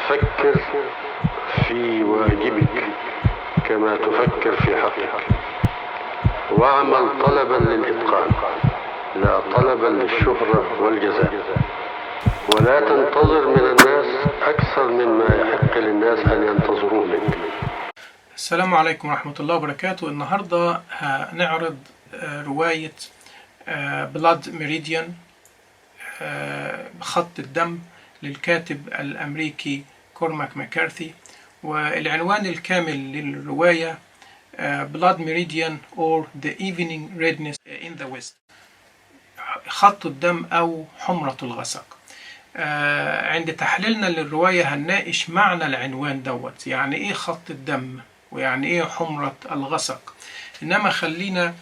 فكر في واجبك كما تفكر في حقك، واعمل طلبا للإتقان لا طلبا للشهرة والجزاء، ولا تنتظر من الناس أكثر مما يحق للناس أن ينتظروه منك. السلام عليكم ورحمة الله وبركاته. النهاردة هنعرض رواية بلاد ميريديان، خط الدم، للكاتب الأمريكي كورماك ماكارثي. والعنوان الكامل للرواية Blood Meridian or the Evening Redness in the West، خط الدم أو حمرة الغسق. عند تحليلنا للرواية هنناقش معنى العنوان دوت، يعني إيه خط الدم ويعني إيه حمرة الغسق. إنما خلينا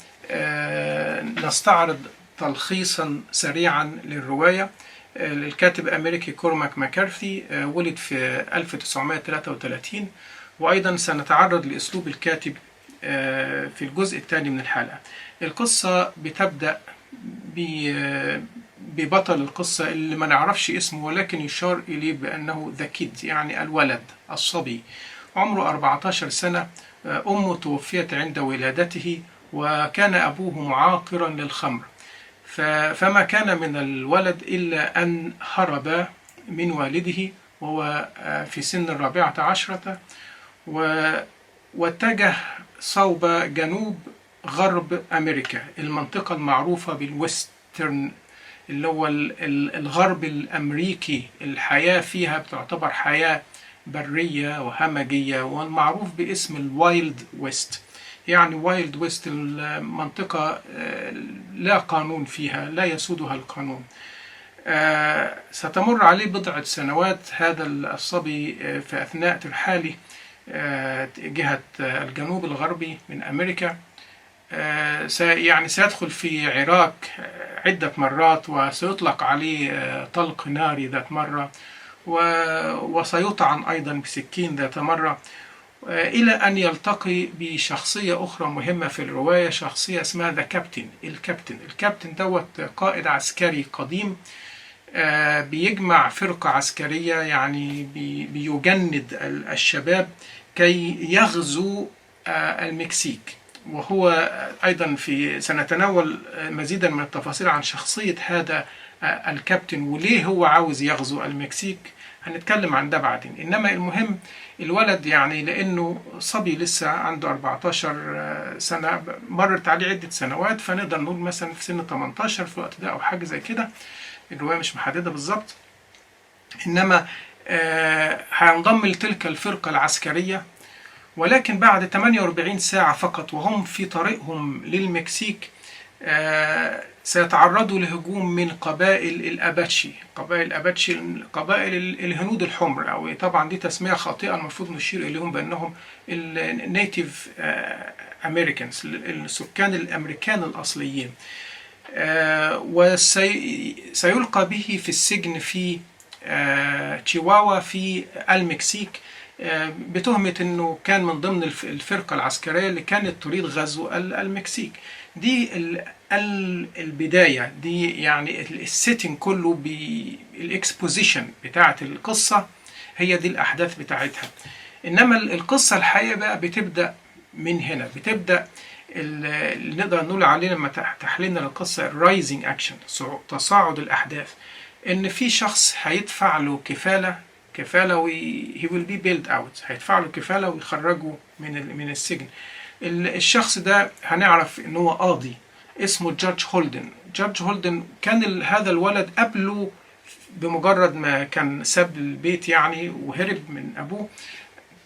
نستعرض تلخيصا سريعا للرواية. الكاتب الأمريكي كورماك ماكارثي ولد في 1933، وأيضا سنتعرض لأسلوب الكاتب في الجزء الثاني من الحلقة. القصة بتبدأ ببطل القصة اللي ما نعرفش اسمه، ولكن يشار إليه بأنه ذا كيد، يعني الولد، الصبي، عمره 14 سنة. أمه توفيت عند ولادته، وكان أبوه معاقرا للخمر، فما كان من الولد إلا أن هرب من والده وهو في سن 14، واتجه صوب جنوب غرب أمريكا، المنطقة المعروفة بالويسترن، اللي هو الغرب الأمريكي. الحياة فيها بتعتبر حياة برية وهمجية، والمعروف باسم الوايلد ويست. يعني وايلد ويست المنطقة لا قانون فيها، لا يسودها القانون. ستمر عليه بضعة سنوات هذا الصبي في أثناء ترحاله جهة الجنوب الغربي من أمريكا. يعني سيدخل في عراك عدة مرات، وسيطلق عليه طلق ناري ذات مرة، وسيطعن أيضا بسكين ذات مرة، إلى أن يلتقي بشخصية أخرى مهمة في الرواية، شخصية اسمها ذا كابتن. الكابتن دوت قائد عسكري قديم، بيجمع فرقة عسكرية، يعني بيجند الشباب كي يغزو المكسيك. وهو أيضا سنتناول مزيدا من التفاصيل عن شخصية هذا الكابتن وليه هو عاوز يغزو المكسيك. هنتكلم عن ده بعدين. إنما المهم الولد، يعني لأنه صبي لسه عنده 14 سنة، مرت عليه عدة سنوات، فنقدر نقول مثلا في سن 18 في الوقت ده أو حاجة زي كده. الرواية مش محددة بالظبط، إنما هينضم لتلك الفرقة العسكرية. ولكن بعد 48 ساعة فقط وهم في طريقهم للمكسيك سيتعرضوا لهجوم من قبائل الأباتشي. قبائل الهنود الحمر، أو طبعا دي تسمية خاطئة، المفروض نشير إليهم بأنهم النيتيف أمريكانز، السكان الأمريكان الأصليين. وسيلقى به في السجن في تشيواوا في المكسيك بتهمة أنه كان من ضمن الفرقة العسكرية اللي كانت تريد غزو المكسيك. دي البداية، دي يعني السيتنج كله، بالإكسبوزيشن بتاعة القصة، هي دي الأحداث بتاعتها. إنما القصة الحقيقة بقى بتبدأ من هنا، بتبدأ اللي نقدر نقول عليه لما تحليلنا للقصة الرايزنج أكشن، تصاعد الأحداث. إن في شخص هيدفع له كفالة he will be bailed out، هيدفع له كفالة ويخرجه من السجن. الشخص ده هنعرف إن هو قاضي اسمه جورج هولدن. كان هذا الولد قبله بمجرد ما كان ساب البيت يعني وهرب من أبوه،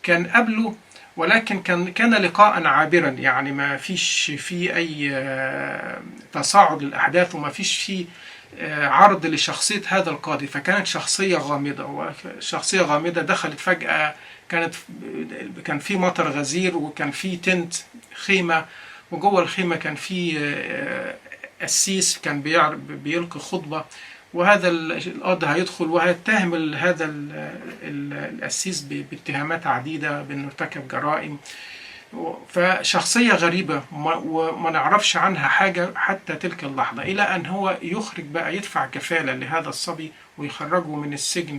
كان قبله، ولكن كان لقاء عابرا، يعني ما فيش فيه أي تصاعد للأحداث، وما فيش فيه عرض لشخصية هذا القاضي. فكانت شخصية غامضة، دخلت فجأة، كان في مطر غزير، وكان في تنت خيمة، وجوه الخيمة كان في قسيس كان بيلقي خطبة، وهذا القاضي هيدخل وهيتهم هذا القسيس باتهامات عديدة بأنه ارتكب جرائم. فشخصية غريبة وما نعرفش عنها حاجة حتى تلك اللحظة، إلى أن هو يخرج بقى، يدفع كفالة لهذا الصبي ويخرجه من السجن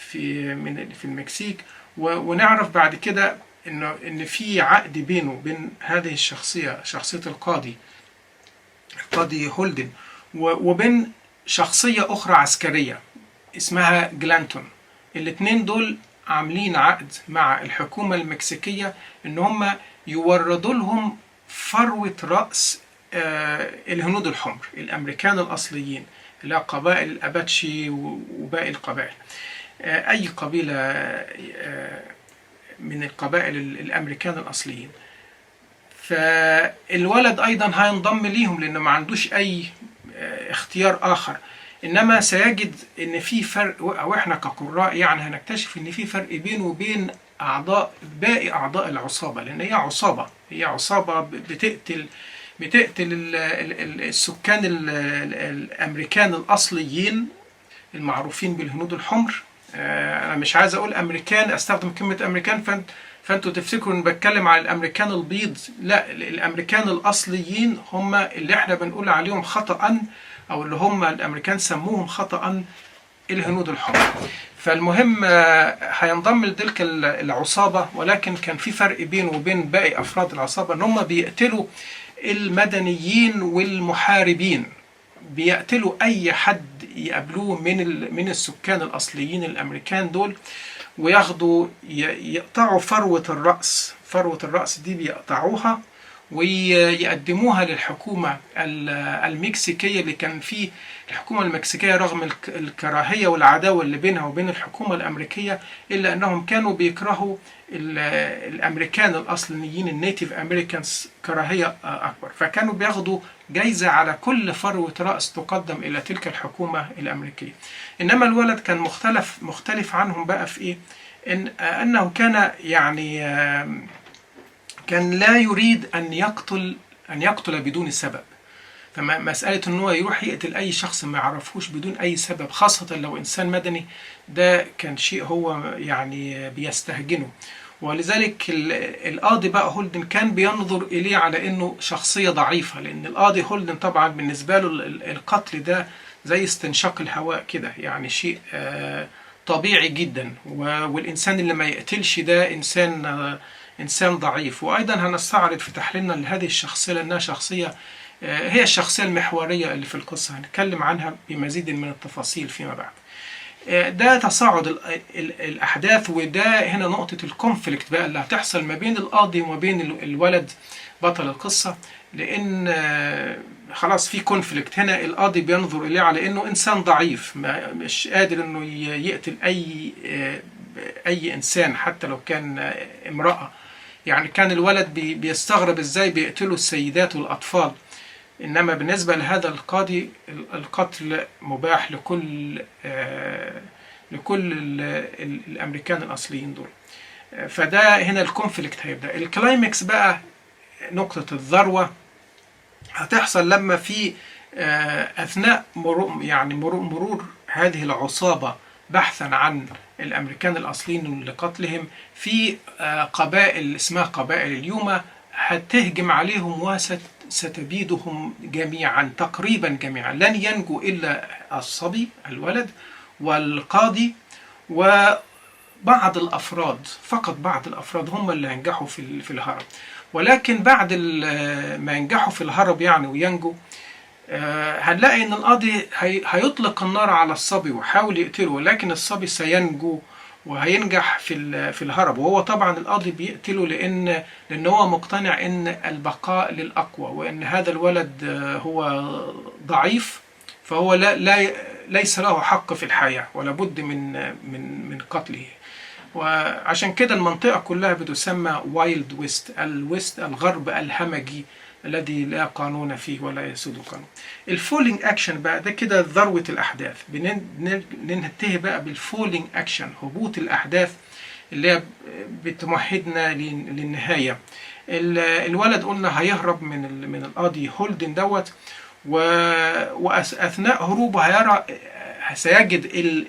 في المكسيك، ونعرف بعد كده ان في عقد بينه وبين هذه شخصية القاضي هولدن، وبين شخصية أخرى عسكرية اسمها جلانتون. الاتنين دول عاملين عقد مع الحكومة المكسيكية إن هم يوردوا لهم فروة رأس الهنود الحمر الأمريكان الأصليين، اللي قبائل الأباتشي وباقي القبائل، أي قبيلة من القبائل الأمريكان الأصليين. فالولد أيضا هينضم ليهم لأنه ما عندوش أي اختيار آخر، إنما سيجد إن في فرق، أو إحنا كقراء يعني هنكتشف إن في فرق بينه وبين باقي أعضاء العصابة، لأن هي عصابة بتقتل السكان الأمريكان الأصليين المعروفين بالهنود الحمر. أنا مش عايز أقول أمريكان، أستخدم كلمة أمريكان فأنتوا تفتكروا إن بتكلم على الأمريكان البيض، لا، الأمريكان الأصليين هم اللي إحنا بنقول عليهم خطأ، أو اللي هم الأمريكان سموهم خطأ الهنود الحمر. فالمهم هينضم لتلك العصابة، ولكن كان في فرق بينه وبين باقي أفراد العصابة إن هم بيقتلوا المدنيين والمحاربين، بيقتلوا أي حد يقابلوه من السكان الأصليين الأمريكان دول، وياخدوا يقطعوا فروة الرأس دي بيقطعوها ويقدموها للحكومة المكسيكية. اللي كان فيه الحكومة المكسيكية رغم الكراهية والعداوة اللي بينها وبين الحكومة الأمريكية، إلا أنهم كانوا بيكرهوا الأمريكان الأصليين النيتيف أمريكانز كراهية أكبر، فكانوا بياخدوا جايزة على كل فروة رأس تقدم إلى تلك الحكومة الأمريكية. إنما الولد كان مختلف عنهم بقى في إيه؟ أنه كان يعني كان لا يريد أن يقتل بدون سبب. فمسألة أنه يروح يقتل أي شخص ما يعرفوش بدون أي سبب، خاصة لو إنسان مدني، ده كان شيء هو يعني بيستهجنه. ولذلك القاضي بقى هولدن كان بينظر إليه على أنه شخصية ضعيفة، لأن القاضي هولدن طبعا بالنسبة له القتل ده زي استنشاق الهواء كده، يعني شيء طبيعي جدا، والإنسان اللي ما يقتلش ده إنسان ضعيف. وأيضا هنستعرض في تحليلنا لهذه الشخصية لأنها شخصية هي الشخصية المحورية اللي في القصة، هنتكلم عنها بمزيد من التفاصيل فيما بعد. ده تصاعد الأحداث، وده هنا نقطة الكونفليكت بقى اللي هتحصل ما بين القاضي وما بين الولد بطل القصة، لأن خلاص في كونفليكت هنا. القاضي بينظر إليه على إنه إنسان ضعيف مش قادر إنه يقتل أي إنسان حتى لو كان امرأة. يعني كان الولد بيستغرب إزاي بيقتلوا السيدات والأطفال، إنما بالنسبة لهذا القاضي القتل مباح لكل الأمريكان الأصليين دول. فده هنا الكونفليكت هيبدأ. الكلايمكس بقى نقطة الذروة هتحصل لما في أثناء مرور هذه العصابة بحثا عن الأمريكان الأصليين لقتلهم في قبائل اسمها قبائل اليوما، هتهجم عليهم وستبيدهم جميعا، تقريبا جميعا. لن ينجو إلا الصبي الولد والقاضي وبعض الأفراد، فقط بعض الأفراد هم اللي ينجحوا في الهرب. ولكن بعد ما ينجحوا في الهرب يعني وينجوا، هنلاقي ان القاضي هيطلق النار على الصبي وحاول يقتله، ولكن الصبي سينجو وهينجح في الهرب. وهو طبعا القاضي بيقتله لان هو مقتنع ان البقاء للأقوى، وان هذا الولد هو ضعيف، فهو ليس له حق في الحياة ولا بد من قتله. وعشان كده المنطقة كلها بتسمى وايلد ويست، الغرب الهمجي الذي لا قانون فيه ولا يسود قانون. الفولينج اكشن بقى ده كده ذروة الأحداث. بننتهي بقى بالفولينج اكشن، هبوط الأحداث اللي بتمهدنا للنهاية. الولد قلنا هيهرب من القاضي هولدن دوت، وأثناء هروبه سيجد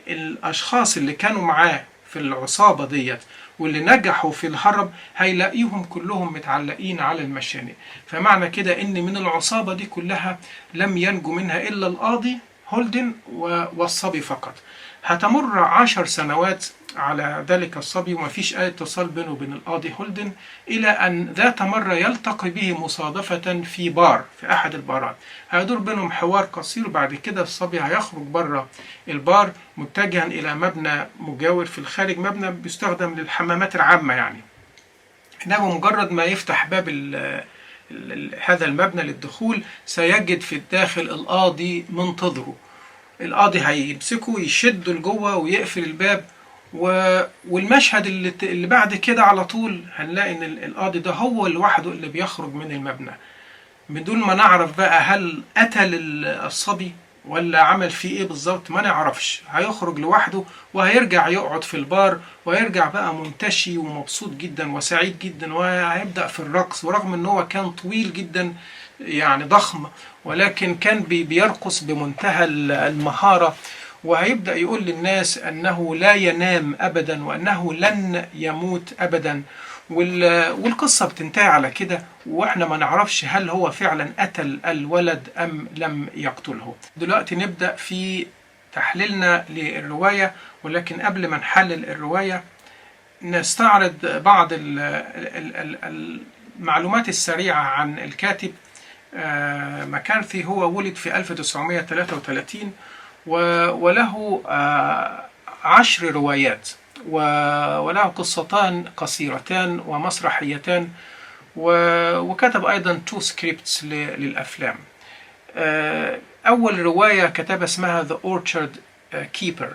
الأشخاص اللي كانوا معاه في العصابة ديت واللي نجحوا في الهرب هيلاقيهم كلهم متعلقين على المشانق. فمعنى كده ان من العصابة دي كلها لم ينجو منها الا القاضي هولدن والصبي فقط. هتمر 10 سنوات على ذلك الصبي وما فيش أي اتصال بينه وبين القاضي هولدن، إلى أن ذات مرة يلتقي به مصادفة في بار، في أحد البارات. هيدور بينهم حوار قصير، بعد كده الصبي هيخرج بره البار متجها إلى مبنى مجاور في الخارج، مبنى بيستخدم للحمامات العامة يعني. إنه مجرد ما يفتح باب هذا المبنى للدخول سيجد في الداخل القاضي منتظره. القاضي هيمسكه يشده لجوه ويقفل الباب، والمشهد اللي بعد كده على طول هنلاقي ان القاضي ده هو لوحده اللي بيخرج من المبنى، بدون ما نعرف بقى هل قتل الصبي ولا عمل فيه ايه بالظبط، ما نعرفش. هيخرج لوحده وهيرجع يقعد في البار، وهيرجع بقى منتشي ومبسوط جدا وسعيد جدا، وهيبدأ في الرقص. ورغم ان هو كان طويل جدا يعني ضخم، ولكن كان بيرقص بمنتهى المهارة، وهيبدأ يقول للناس أنه لا ينام أبدا وأنه لن يموت أبدا. والقصة بتنتهي على كده، وإحنا ما نعرفش هل هو فعلا قتل الولد أم لم يقتله. دلوقتي نبدأ في تحليلنا للرواية، ولكن قبل ما نحلل الرواية نستعرض بعض المعلومات السريعة عن الكاتب. ماكارثي هو ولد في 1933 وله 10 روايات، وله قصتان قصيرتان ومسرحيتان، وكتب أيضا 2 سكريبتس للأفلام. أول رواية كتبها اسمها The Orchard Keeper،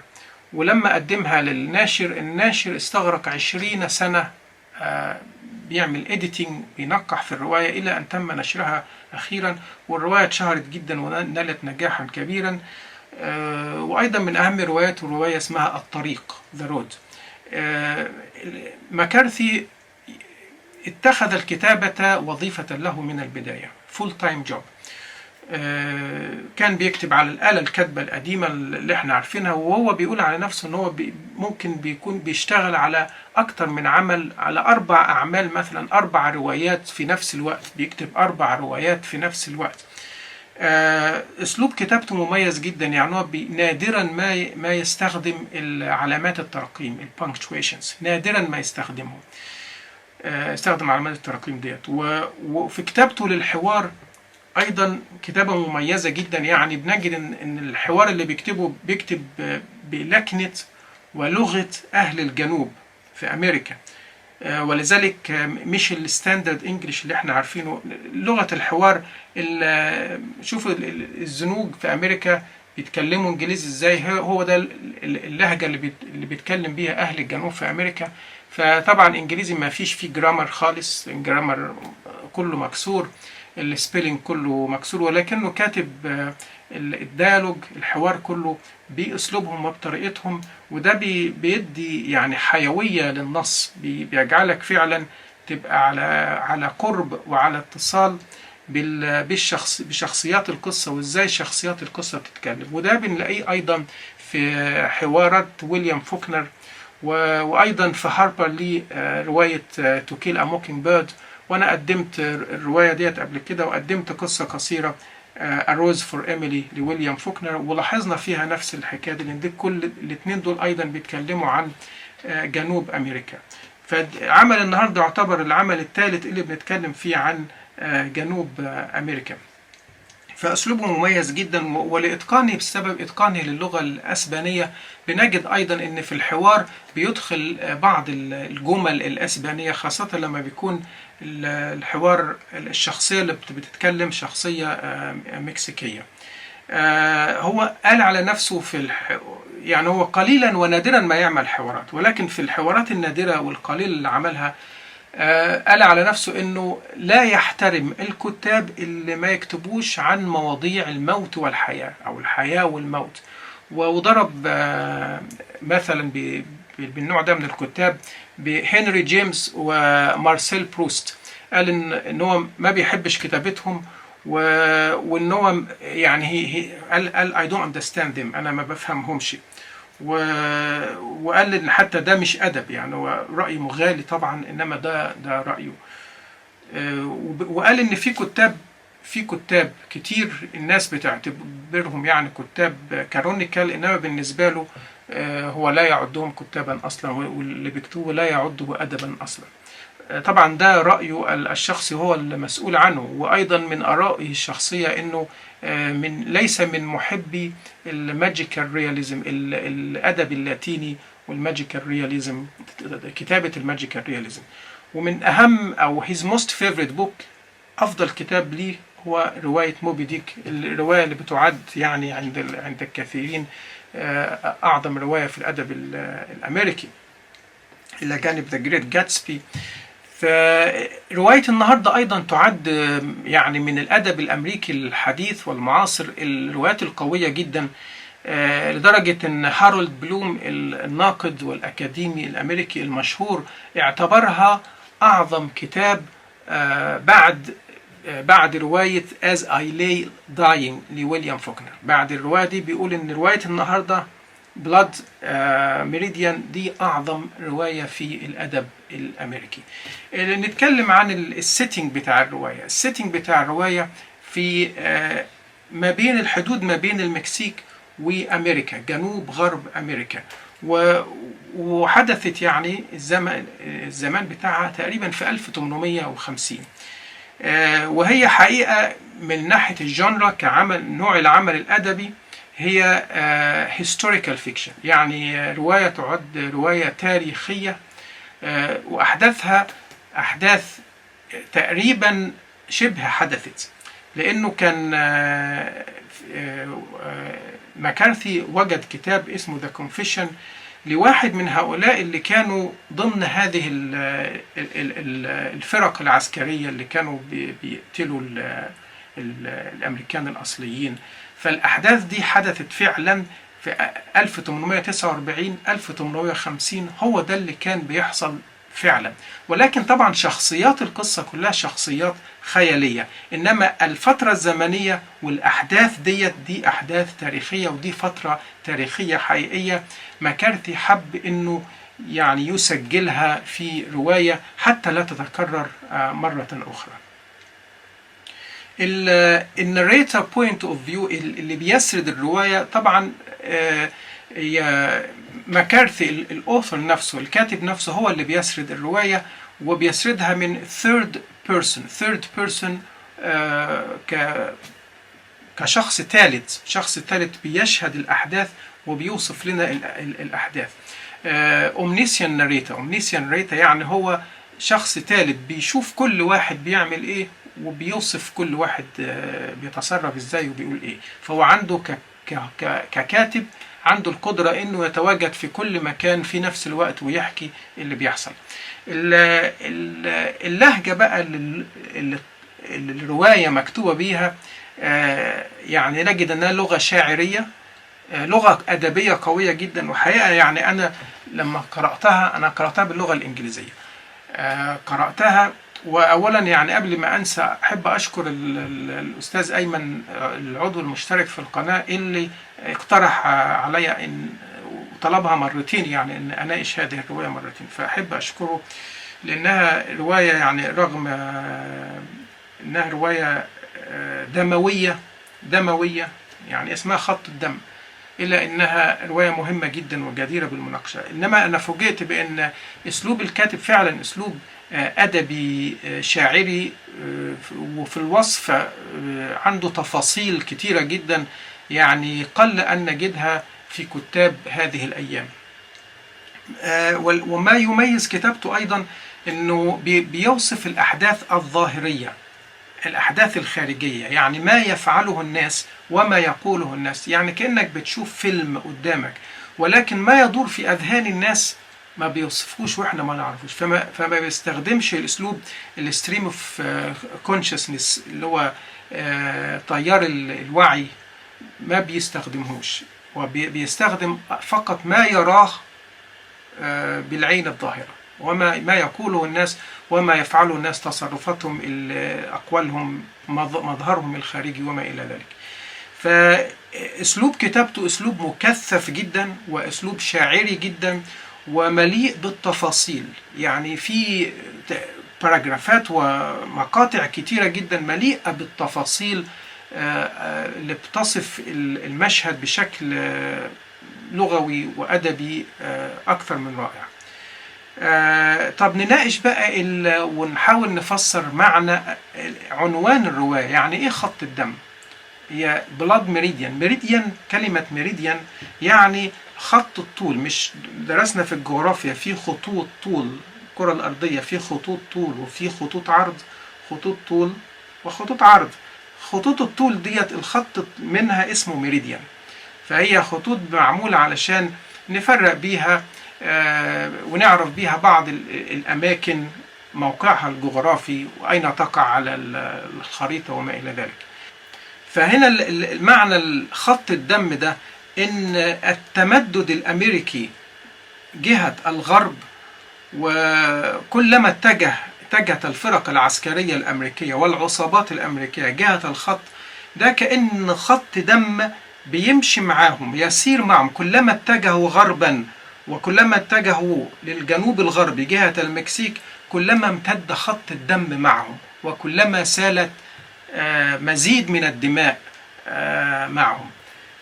ولما قدمها للناشر، الناشر استغرق 20 سنة بيعمل إديتنج، بينقح في الرواية، إلى أن تم نشرها أخيرا، والرواية اتشهرت جدا ونالت نجاحا كبيرا. وأيضا من أهم رواياته رواية اسمها الطريق The Road. ماكارثي اتخذ الكتابة وظيفة له من البداية، فول تايم جوب. كان بيكتب على الآلة الكاتبة القديمة اللي احنا عارفينها، وهو بيقول على نفسه ان هو ممكن بيكون بيشتغل على أكتر من عمل، على 4 أعمال مثلا، 4 روايات في نفس الوقت، بيكتب 4 روايات في نفس الوقت. أسلوب كتابته مميز جدا، يعني هو نادرا ما يستخدم علامات الترقيم البانكتويشنز، نادرا ما يستخدمهم، استخدم علامات الترقيم ديت. وفي كتابته للحوار أيضا كتابة مميزة جدا، يعني بنجد إن الحوار اللي بيكتب بلكنة ولغة أهل الجنوب في أمريكا، ولذلك مش الستاندرد انجلش اللي احنا عارفينه. لغة الحوار، شوفوا الزنوج في أمريكا بيتكلموا إنجليزي إزاي، هو ده اللهجة اللي بيتكلم بيها أهل الجنوب في أمريكا. فطبعا إنجليزي ما فيش فيه جرامر خالص، الجرامر كله مكسور، السبيلنج كله مكسور، ولكنه كاتب الديالوج، الحوار كله بأسلوبهم وبطريقتهم، وده بيدي يعني حيوية للنص، بيجعلك فعلا تبقى على قرب وعلى اتصال بشخصيات القصة، وازاي شخصيات القصة بتتكلم. وده بنلاقيه أيضا في حوارات ويليام فوكنر، وأيضا في هاربر لي رواية To Kill a Mockingbird. وأنا قدمت الرواية ديت قبل كده، وقدمت قصة قصيرة A Rose for Emily لويليام فوكنر، ولاحظنا فيها نفس الحكاية دي، لأن كل الاثنين دول أيضا بيتكلموا عن جنوب أمريكا. فعمل النهاردة يعتبر العمل الثالث اللي بنتكلم فيه عن جنوب أمريكا. فأسلوبه مميز جدا، ولإتقانه، بسبب إتقانه للغة الأسبانية، بنجد أيضا أن في الحوار بيدخل بعض الجمل الأسبانية، خاصة لما بيكون الحوار الشخصية اللي بتتكلم شخصية مكسيكية. هو قال على نفسه يعني هو قليلا ونادرا ما يعمل حوارات، ولكن في الحوارات النادرة والقليل اللي عملها قال على نفسه انه لا يحترم الكتاب اللي ما يكتبوش عن مواضيع الموت والحياة او الحياة والموت. وضرب مثلا بالنوع ده من الكتاب بهنري جيمس ومارسيل بروست، قال ان هو ما بيحبش كتابتهم، وان هو يعني قال I don't understand them، انا ما بفهمهمش. وقال ان حتى ده مش ادب، يعني هو راي مغالي طبعا، انما ده رايه. وقال ان في كتاب كتير الناس بتعتبرهم يعني كتاب كارونيكال، انما بالنسبه له هو لا يعدهم كتابا أصلا، واللي بيكتبوا لا يعدوا أدبا أصلا. طبعا ده رأيه الشخصي، هو المسؤول عنه. وأيضا من آرائه الشخصية أنه ليس من محبي الماجيكال رياليزم، الأدب اللاتيني والماجيكال رياليزم، كتابة الماجيكال رياليزم. ومن أهم أو his most favorite book، أفضل كتاب ليه، هو رواية موبي ديك، الرواية اللي بتعد يعني عند الكثيرين أعظم رواية في الأدب الأمريكي إلى جانب ذا جريت جاتسبي. فرواية النهاردة أيضا تعد يعني من الأدب الأمريكي الحديث والمعاصر الروايات القوية جدا، لدرجة أن هارولد بلوم الناقد والأكاديمي الأمريكي المشهور اعتبرها أعظم كتاب بعد رواية As I Lay Dying لويليام فوكنر. بعد الرواية دي بيقول أن رواية النهاردة بلاد ميريديان دي أعظم رواية في الأدب الأمريكي. نتكلم عن السيتنج بتاع الرواية. السيتنج بتاع الرواية في ما بين الحدود ما بين المكسيك وأمريكا، جنوب غرب أمريكا، وحدثت يعني الزمان بتاعها تقريبا في 1850. وهي حقيقة من ناحية الجانرا كعمل، نوع العمل الأدبي، هي historical fiction، يعني رواية تعد رواية تاريخية، وأحداثها أحداث تقريبا شبه حدثت، لأنه كان مكارثي وجد كتاب اسمه The Confession لواحد من هؤلاء اللي كانوا ضمن هذه الفرق العسكرية اللي كانوا بيقتلوا الأمريكان الأصليين. فالأحداث دي حدثت فعلا في 1849 1850، هو ده اللي كان بيحصل فعلا. ولكن طبعا شخصيات القصة كلها شخصيات خيالية، إنما الفترة الزمنية والأحداث دي أحداث تاريخية، ودي فترة تاريخية حقيقية. مكارثي حب إنه يعني يسجلها في رواية حتى لا تتكرر مرة أخرى. الناريتور بوينت اوف فيو اللي بيسرد الرواية طبعا مكارثي الأوثر نفسه، الكاتب نفسه، هو اللي بيسرد الرواية، وبيسردها من third person كشخص ثالث، شخص ثالث بيشهد الأحداث وبيوصف لنا الأحداث. omniscient narrator يعني هو شخص ثالث بيشوف كل واحد بيعمل ايه، وبيوصف كل واحد بيتصرف ازاي وبيقول ايه. فهو عنده ككاتب عنده القدرة انه يتواجد في كل مكان في نفس الوقت ويحكي اللي بيحصل. اللهجة بقى اللي الرواية مكتوبة بيها يعني نجد انها لغة شاعرية، لغة أدبية قوية جدا. وحقيقة يعني أنا لما قرأتها باللغة الإنجليزية، قرأتها. وأولا يعني قبل ما أنسى أحب أشكر الأستاذ أيمن العضو المشترك في القناة اللي اقترح علي إن طلبها مرتين، يعني إن أناقش هذه الرواية مرتين، فأحب أشكره لأنها رواية يعني رغم إنها رواية دموية يعني اسمها خط الدم، إلا إنها رواية مهمة جدا وجديرة بالمناقشة. إنما أنا فوجئت بأن أسلوب الكاتب فعلا أسلوب أدبي شاعري، وفي الوصف عنده تفاصيل كتيرة جدا يعني قل أن نجدها في كتاب هذه الأيام. وما يميز كتابته أيضا أنه بيوصف الأحداث الظاهرية، الأحداث الخارجية، يعني ما يفعله الناس وما يقوله الناس، يعني كأنك بتشوف فيلم قدامك، ولكن ما يدور في أذهان الناس ما بيوصفوش وإحنا ما نعرفوش. فما بيستخدمش الأسلوب الستريم اوف كونشسنس اللي هو تيار الوعي، ما بيستخدمهوش، وبيستخدم فقط ما يراه بالعين الظاهرة، وما يقوله الناس وما يفعله الناس، تصرفاتهم، أقوالهم، مظهرهم الخارجي وما إلى ذلك. فأسلوب كتابته أسلوب مكثف جدا، وأسلوب شاعري جدا، ومليء بالتفاصيل. يعني في باراجرافات ومقاطع كتيرة جدا مليئة بالتفاصيل اللي بتصف المشهد بشكل لغوي وأدبي أكثر من رائع. طب نناقش بقى ونحاول نفسر معنى عنوان الرواية. يعني إيه خط الدم؟ هي بلاد ميريديان. ميريديان، كلمة ميريديان يعني خط الطول. مش درسنا في الجغرافيا في خطوط طول الكرة الأرضية، في خطوط طول وفي خطوط عرض، خطوط طول وخطوط عرض. خطوط الطول ديت الخط منها اسمه ميريديان، فهي خطوط معمولة علشان نفرق بيها ونعرف بيها بعض الأماكن، موقعها الجغرافي وأين تقع على الخريطة وما إلى ذلك. فهنا المعنى خط الدم ده إن التمدد الأمريكي جهة الغرب، وكلما اتجهت الفرق العسكرية الأمريكية والعصابات الأمريكية جهة الخط ده، كأن خط دم بيمشي معاهم، يسير معهم. كلما اتجهوا غربا وكلما اتجهوا للجنوب الغربي جهة المكسيك، كلما امتد خط الدم معهم، وكلما سالت مزيد من الدماء معهم.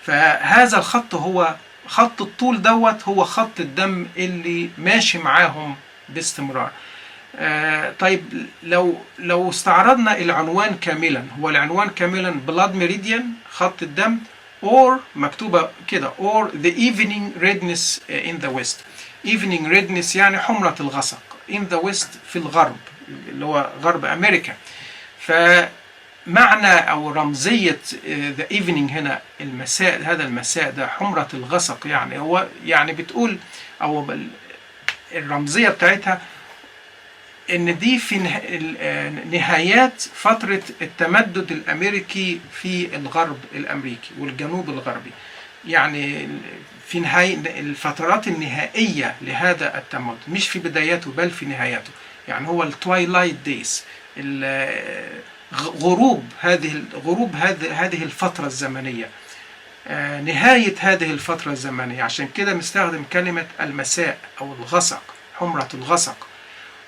فهذا الخط هو خط الطول دوت، هو خط الدم اللي ماشي معاهم باستمرار. طيب لو استعرضنا العنوان كاملا، هو العنوان كاملا بلاد ميريديان، خط الدم، or مكتوبة كده or the evening redness in the west. evening redness يعني حمرة الغسق in the west في الغرب اللي هو غرب أمريكا. فمعنى أو رمزية the evening هنا المساء، هذا المساء ده حمرة الغسق، يعني هو يعني بتقول أو الرمزية بتاعتها إن دي في نهايات فترة التمدد الأمريكي في الغرب الأمريكي والجنوب الغربي. يعني في نهاية الفترات النهائية لهذا التمدد، مش في بداياته بل في نهايته. يعني هو التوايلايت دايز، غروب هذه الفترة الزمنية، نهاية هذه الفترة الزمنية. عشان كده مستخدم كلمة المساء أو الغسق، حمرة الغسق.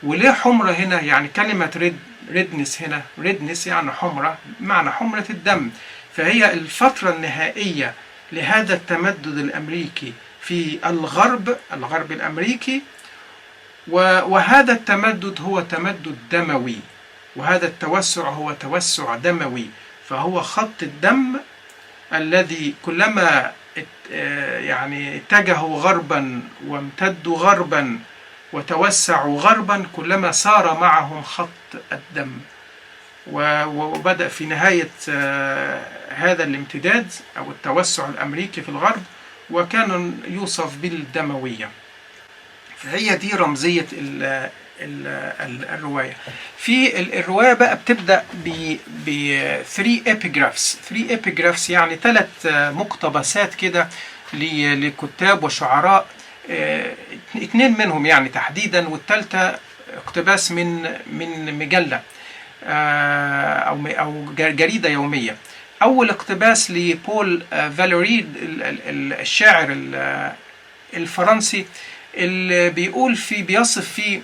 وليه حمرة هنا؟ يعني كلمة ريدنس هنا، ريدنس يعني حمرة، معنى حمرة الدم. فهي الفترة النهائية لهذا التمدد الأمريكي في الغرب الأمريكي. وهذا التمدد هو تمدد دموي، وهذا التوسع هو توسع دموي. فهو خط الدم الذي كلما يعني اتجهوا غربا وامتدوا غربا وتوسعوا غربا، كلما سار معهم خط الدم. وبدأ في نهاية هذا الامتداد أو التوسع الأمريكي في الغرب، وكان يوصف بالدموية. فهي دي رمزية الرواية. في الرواية بقى بتبدأ ب 3 epigraphs يعني 3 مقتبسات كده لكتاب وشعراء، 2 منهم يعني تحديدا، والثالثة اقتباس من مجلة أو جريدة يومية. أول اقتباس لبول فالوري الشاعر الفرنسي، اللي بيصف فيه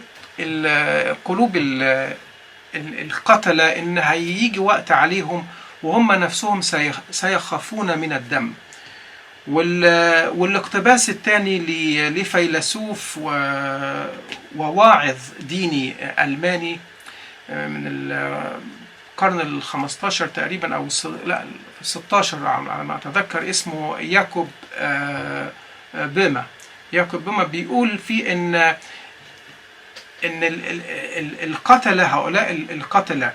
قلوب القتلة إن هيجي وقت عليهم وهم نفسهم سيخافون من الدم. والاقتباس الثاني لفيلسوف وواعظ ديني ألماني من القرن ال15 تقريبا، أو لا 16 على ما أتذكر، اسمه ياكوب بوما. ياكوب بوما بيقول فيه إن القتلة، هؤلاء القتلة،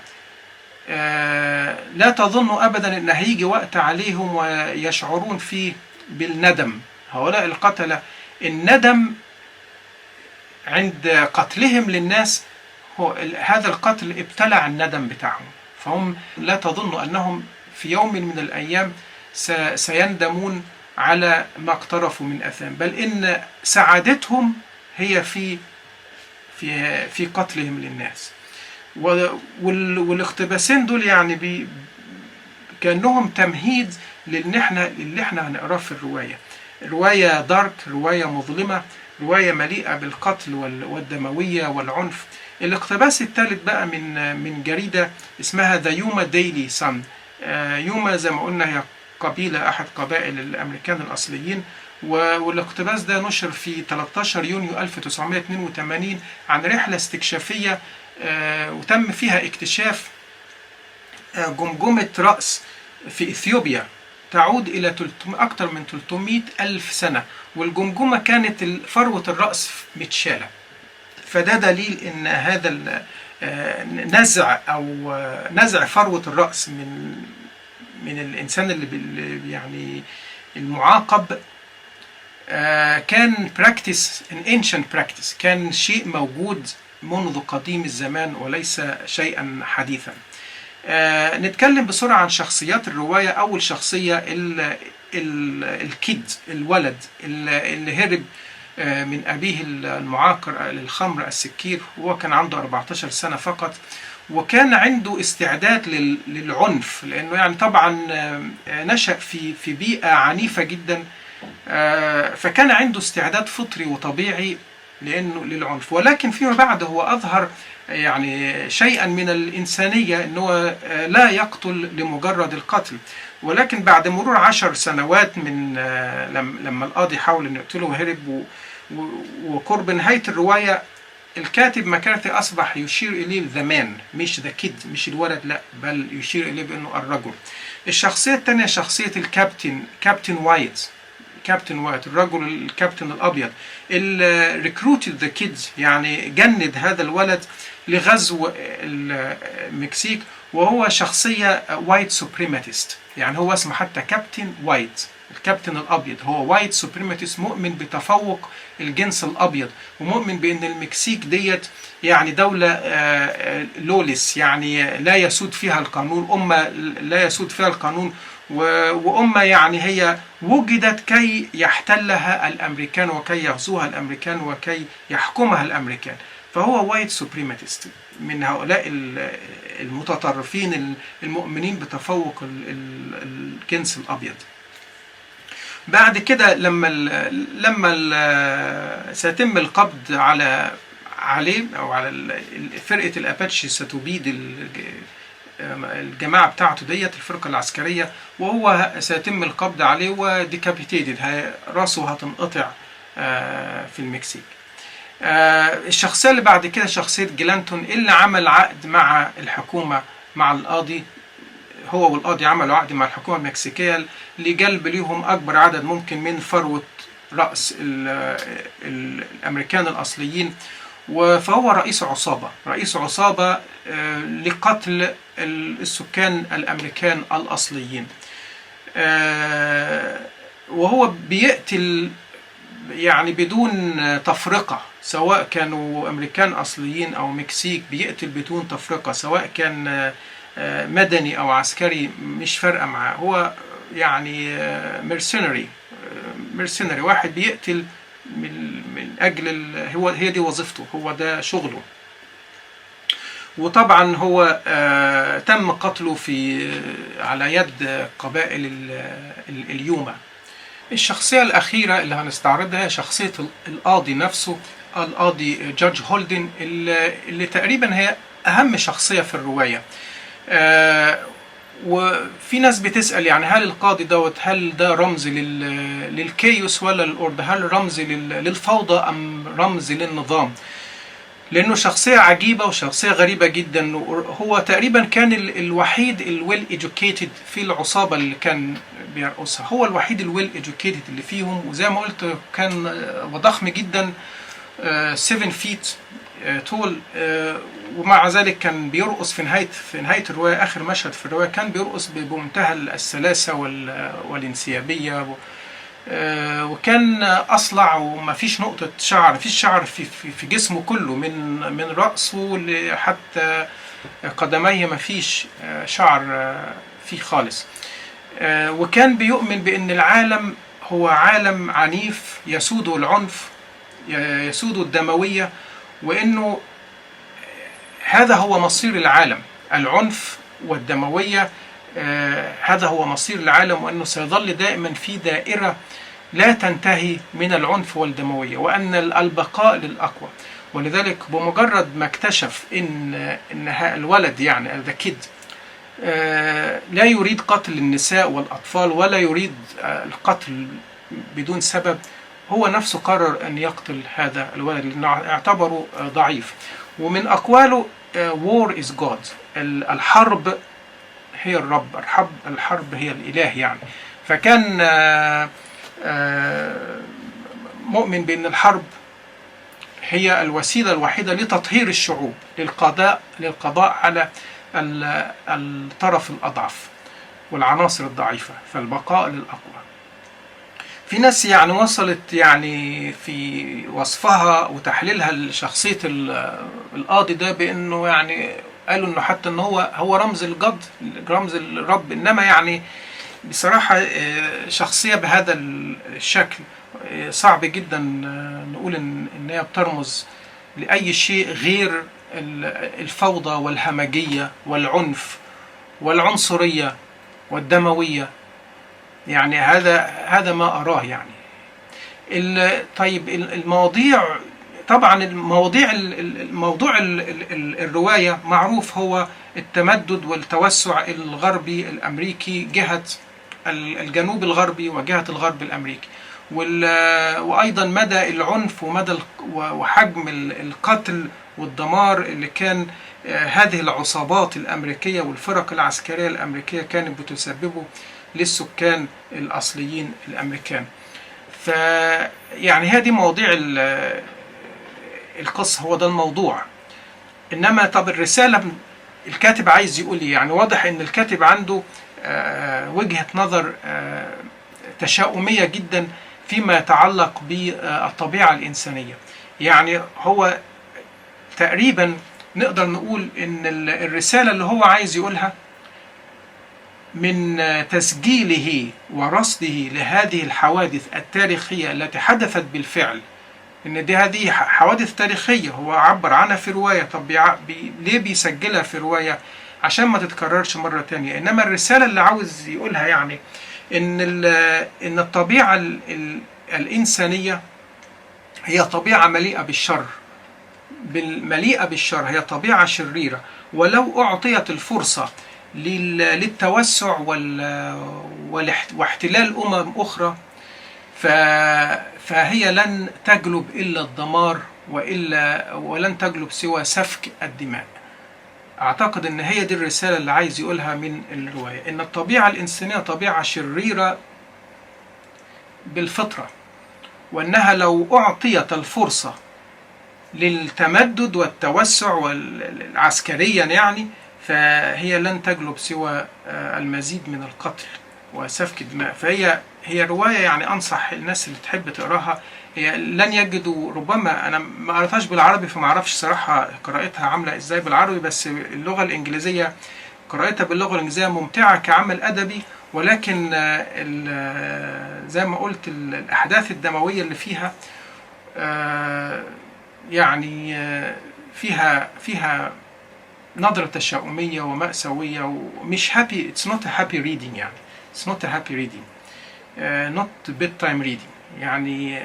لا تظنوا أبدا إن هيجي وقت عليهم ويشعرون فيه بالندم. هؤلاء القتلة الندم عند قتلهم للناس، هذا القتل ابتلع الندم بتاعهم. فهم لا تظنوا أنهم في يوم من الأيام سيندمون على ما اقترفوا من أثام، بل إن سعادتهم هي في قتلهم للناس. والاقتباسين دول يعني كأنهم تمهيد اللي احنا هنقراه في الرواية. رواية دارك، رواية مظلمة، رواية مليئة بالقتل والدموية والعنف. الاقتباس الثالث بقى من جريدة اسمها ذا يوما ديلي سان. يوما زي ما قلنا هي قبيلة، أحد قبائل الأمريكان الأصليين، والاقتباس ده نشر في 13 يونيو 1982 عن رحلة استكشافية وتم فيها اكتشاف جمجمة رأس في إثيوبيا تعود إلى أكثر من 300 ألف سنة، والجمجمة كانت فروة الرأس متشالة. فده دليل إن هذا نزع أو نزع فروة الرأس من الإنسان اللي يعني المعاقب كان براكتس ان ancient براكتس، كان شيء موجود منذ قديم الزمان وليس شيئا حديثا. نتكلم بسرعة عن شخصيات الرواية. أول شخصية الكيد، الولد اللي هرب من أبيه المعاقر للخمر السكير، وهو كان عنده 14 سنة فقط، وكان عنده استعداد للعنف، لأنه يعني طبعا نشأ في بيئة عنيفة جدا، فكان عنده استعداد فطري وطبيعي للعنف. ولكن فيما بعد هو أظهر يعني شيئا من الإنسانية، أنه لا يقتل لمجرد القتل. ولكن بعد مرور 10 سنوات من لما القاضي حاول أن يقتله وهرب، وقرب نهاية الرواية الكاتب مكارثي أصبح يشير إليه ذا مان، مش ذا كيد، مش الولد، لا، بل يشير إليه بأنه الرجل. الشخصية الثانية شخصية كابتن وايت، الرجل الكابتن الأبيض، اللي ريكروتد ذا كيدز، يعني جند هذا الولد لغزو المكسيك، وهو شخصية وايت سوبريماتيست، يعني هو اسمه حتى كابتن وايت، الكابتن الأبيض. هو وايت سوبريماتيست، مؤمن بتفوق الجنس الأبيض، ومؤمن بأن المكسيك ديت يعني دولة لوليس، يعني لا يسود فيها القانون، أمة لا يسود فيها القانون، وأمة يعني هي وجدت كي يحتلها الأمريكان وكي يغزوها الأمريكان وكي يحكمها الأمريكان. فهو وايت سوبريماتيست، من هؤلاء المتطرفين المؤمنين بتفوق الجنس الأبيض. بعد كده لما سيتم القبض عليه أو على فرقة الأباتشي، ستبيد الجماعة بتاعته ديت، الفرقة العسكرية، وهو سيتم القبض عليه وديكابيتيتد، راسه هتنقطع في المكسيك. الشخصية اللي بعد كده شخصية جلانتون، اللي عمل عقد مع الحكومة، مع القاضي، هو والقاضي عملوا عقد مع الحكومة المكسيكية لجلب ليهم أكبر عدد ممكن من ثروة رأس الأمريكان الأصليين. فهو رئيس عصابة لقتل السكان الأمريكان الأصليين، وهو بيقتل يعني بدون تفرقة، سواء كانوا أمريكان أصليين أو مكسيك، بيقتل بدون تفرقة، سواء كان مدني أو عسكري، مش فارقة معاه. هو يعني مرسينري، واحد بيقتل من أجل هي دي وظيفته، هو ده شغله. وطبعا هو تم قتله على يد قبائل اليوما. الشخصية الأخيرة اللي هنستعرضها هي شخصية القاضي نفسه، القاضي جورج هولدن، اللي تقريبا هي أهم شخصية في الرواية. وفي ناس بتسأل يعني هل القاضي هل ده رمز للكيوس ولا للأوردر؟ هل رمز للفوضى أم رمز للنظام؟ لأنه شخصية عجيبة وشخصية غريبة جدا. هو تقريبا كان الوحيد الويل إيدوكيتد في العصابة اللي كان بيرقصها، هو الوحيد الويل إيدوكيتد اللي فيهم، وزي ما قلت كان ضخم جدا، 7 feet طول، ومع ذلك كان بيرقص في نهاية الرواية، آخر مشهد في الرواية كان بيرقص بمنتهى السلاسة والانسيابية، وكان أصلع وما فيش نقطة شعر، فيش شعر في جسمه كله، من رأسه حتى قدميه ما فيش شعر فيه خالص. وكان بيؤمن بأن العالم هو عالم عنيف يسوده العنف، يسوده الدموية، وأنه هذا هو مصير العالم، العنف والدموية، هذا هو مصير العالم، وأنه سيظل دائما في دائرة لا تنتهي من العنف والدموية، وأن البقاء للأقوى. ولذلك بمجرد ما اكتشف إن الولد يعني ذا كيد لا يريد قتل النساء والأطفال، ولا يريد القتل بدون سبب، هو نفسه قرر أن يقتل هذا الولد لأنه اعتبره ضعيف. ومن أقواله war is God، الحرب هي الرب، الحرب هي الإله يعني. فكان مؤمن بأن الحرب هي الوسيلة الوحيدة لتطهير الشعوب، للقضاء على الطرف الأضعف والعناصر الضعيفة، فالبقاء للأقوى. في ناس يعني وصلت يعني في وصفها وتحليلها لشخصية القاضي ده بأنه يعني قالوا أنه حتى أنه هو رمز الجد، رمز الرب. إنما يعني بصراحة شخصية بهذا الشكل صعب جدا نقول إن هي بترمز لأي شيء غير الفوضى والهمجية والعنف والعنصرية والدموية. يعني هذا ما أراه يعني. طيب المواضيع، طبعا الموضوع الرواية معروف، هو التمدد والتوسع الغربي الأمريكي جهة الجنوب الغربي وجهة الغرب الأمريكي، وأيضا مدى العنف ومدى وحجم القتل والدمار اللي كان هذه العصابات الأمريكية والفرق العسكرية الأمريكية كانت بتسببه للسكان الأصليين الأمريكان. فيعني هذه مواضيع القصة، هو ده الموضوع. إنما طب الرسالة الكاتب عايز يقول إيه؟ يعني واضح إن الكاتب عنده وجهة نظر تشاؤمية جدا فيما يتعلق بالطبيعة الإنسانية. يعني هو تقريبا نقدر نقول إن الرسالة اللي هو عايز يقولها من تسجيله ورصده لهذه الحوادث التاريخية التي حدثت بالفعل، إن هذه حوادث تاريخية هو عبر عنها في رواية. طب ليه بيسجلها في رواية؟ عشان ما تتكررش مرة تانية. إنما الرسالة اللي عاوز يقولها يعني إن الطبيعة الإنسانية هي طبيعة مليئة بالشر، هي طبيعة شريرة، ولو أعطيت الفرصة للتوسع واحتلال أخرى فهي لن تجلب إلا الدمار ولن تجلب سوى سفك الدماء. أعتقد أن هي دي الرسالة اللي عايز يقولها من الرواية، أن الطبيعة الإنسانية طبيعة شريرة بالفطرة، وأنها لو أعطيت الفرصة للتمدد والتوسع والعسكريا يعني فهي لن تجلب سوى المزيد من القتل وسفك الدماء. فهي رواية يعني أنصح الناس اللي تحب تقراها. هي لن يجدوا، ربما أنا ما قرأتهاش بالعربي فما أعرفش صراحة قراءتها عاملة إزاي بالعربي، بس اللغة الإنجليزية قراءتها باللغة الإنجليزية ممتعة كعمل أدبي، ولكن زي ما قلت الأحداث الدموية اللي فيها يعني فيها نظرة تشاؤمية ومأساوية ومش happy. It's not a happy reading يعني. It's not a happy reading. Not bedtime reading. يعني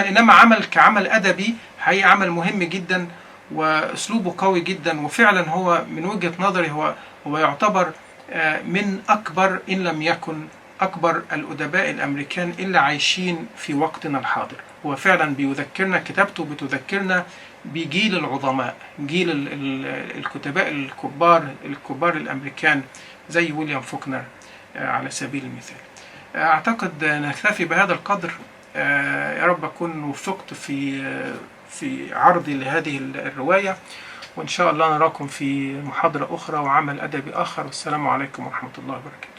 إنما عمل كعمل أدبي حقيقي عمل مهم جدا وأسلوبه قوي جدا. وفعلا هو من وجهة نظري هو يعتبر من أكبر إن لم يكن أكبر الأدباء الأمريكان اللي عايشين في وقتنا الحاضر. هو فعلا بيذكرنا، كتابته بتذكرنا بجيل العظماء، جيل الكتباء الكبار الأمريكان زي ويليام فوكنر على سبيل المثال. أعتقد نكتفي بهذا القدر. يا رب أكون وفقت في عرضي لهذه الرواية، وإن شاء الله نراكم في محاضرة أخرى وعمل أدبي آخر. والسلام عليكم ورحمة الله وبركاته.